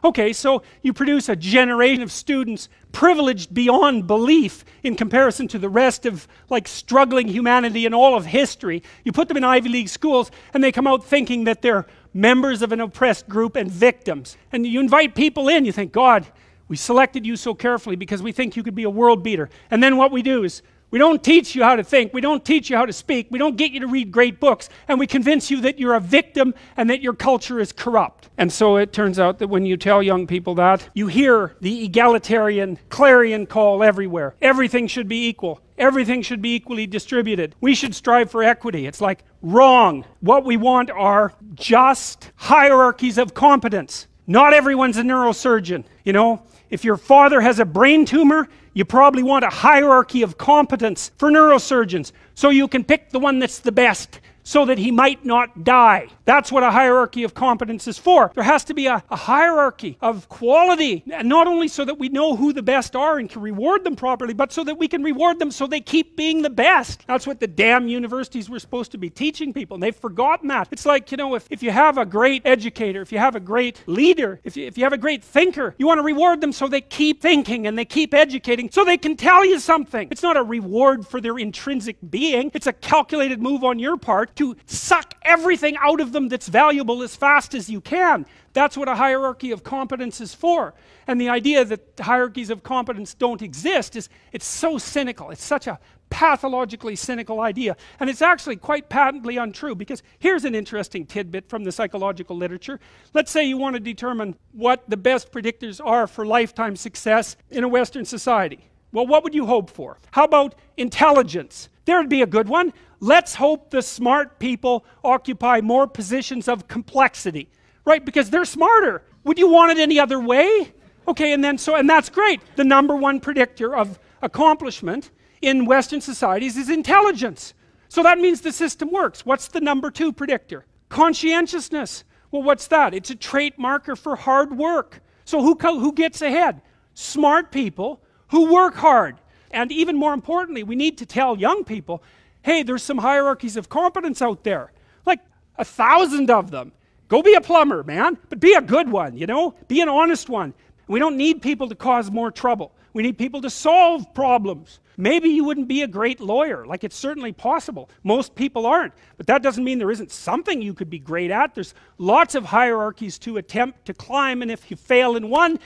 Okay, so you produce a generation of students privileged beyond belief in comparison to the rest of like struggling humanity in all of history. You put them in Ivy League schools and they come out thinking that they're members of an oppressed group and victims. And you invite people in, you think, God, we selected you so carefully because we think you could be a world beater. And then what we do is, we don't teach you how to think, we don't teach you how to speak, we don't get you to read great books, and we convince you that you're a victim and that your culture is corrupt. And so it turns out that when you tell young people that, you hear the egalitarian clarion call everywhere. Everything should be equal. Everything should be equally distributed. We should strive for equity. It's like, wrong. What we want are just hierarchies of competence. Not everyone's a neurosurgeon, you know. If your father has a brain tumor, you probably want a hierarchy of competence for neurosurgeons, so you can pick the one that's the best, so that he might not die. That's what a hierarchy of competence is for. There has to be a hierarchy of quality, and not only so that we know who the best are and can reward them properly, but so that we can reward them so they keep being the best. That's what the damn universities were supposed to be teaching people, and they've forgotten that. It's like, you know, if you have a great educator, if you have a great leader, if you have a great thinker, you want to reward them so they keep thinking and they keep educating, so they can tell you something. It's not a reward for their intrinsic being, it's a calculated move on your part to suck everything out of them that's valuable as fast as you can. That's what a hierarchy of competence is for. And the idea that hierarchies of competence don't exist is, it's so cynical. It's such a pathologically cynical idea. And it's actually quite patently untrue, because here's an interesting tidbit from the psychological literature. Let's say you want to determine what the best predictors are for lifetime success in a Western society. Well, what would you hope for? How about intelligence? There'd be a good one. Let's hope the smart people occupy more positions of complexity, right? Because they're smarter. Would you want it any other way? Okay, and that's great. The number one predictor of accomplishment in Western societies is intelligence. So that means the system works. What's the number two predictor? Conscientiousness. Well, what's that? It's a trait marker for hard work. So who gets ahead? Smart people who work hard. And even more importantly, we need to tell young people, hey, there's some hierarchies of competence out there. Like 1,000 of them. Go be a plumber, man. But be a good one, you know? Be an honest one. We don't need people to cause more trouble. We need people to solve problems. Maybe you wouldn't be a great lawyer. Like, it's certainly possible. Most people aren't. But that doesn't mean there isn't something you could be great at. There's lots of hierarchies to attempt to climb, and if you fail in one,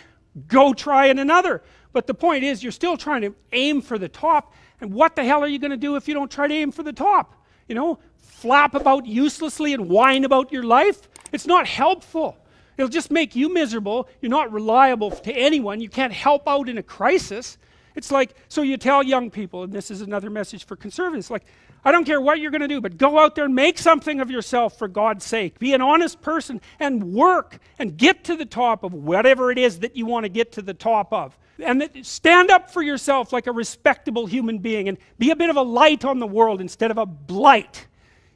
go try in another. But the point is, you're still trying to aim for the top, and what the hell are you going to do if you don't try to aim for the top? You know, flap about uselessly and whine about your life? It's not helpful. It'll just make you miserable. You're not reliable to anyone. You can't help out in a crisis. It's like, so you tell young people, and this is another message for conservatives, like, I don't care what you're going to do, but go out there and make something of yourself for God's sake. Be an honest person and work and get to the top of whatever it is that you want to get to the top of. And stand up for yourself like a respectable human being and be a bit of a light on the world instead of a blight,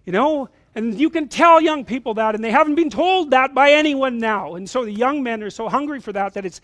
you know? And you can tell young people that, and they haven't been told that by anyone now. And so the young men are so hungry for that it's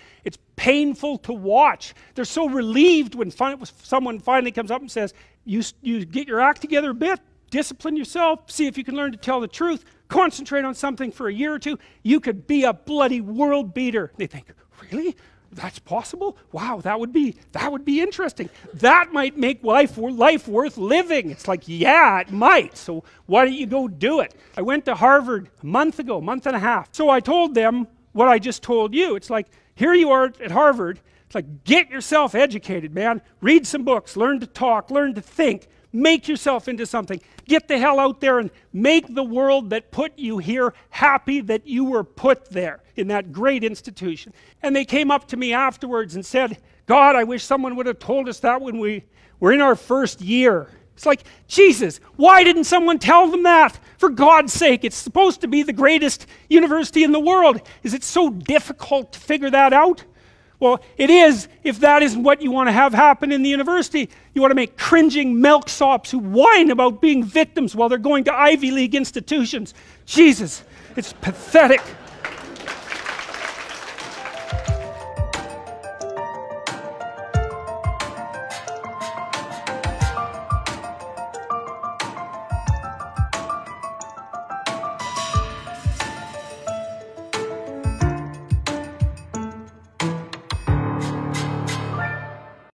painful to watch. They're so relieved when someone finally comes up and says, you get your act together a bit, discipline yourself, see if you can learn to tell the truth, concentrate on something for a year or two, you could be a bloody world beater. They think, really? That's possible? Wow, that would be interesting. That might make life worth living. It's like, yeah, it might. So why don't you go do it? I went to Harvard a month ago, month and a half. So I told them what I just told you. It's like, here you are at Harvard. It's like, get yourself educated, man. Read some books, learn to talk, learn to think. Make yourself into something. Get the hell out there and make the world that put you here happy that you were put there in that great institution. And they came up to me afterwards and said, God, I wish someone would have told us that when we were in our first year. It's like, Jesus, why didn't someone tell them that? For God's sake, it's supposed to be the greatest university in the world. Is it so difficult to figure that out? Well, it is, if that isn't what you want to have happen in the university. You want to make cringing milksops who whine about being victims while they're going to Ivy League institutions. Jesus, it's pathetic.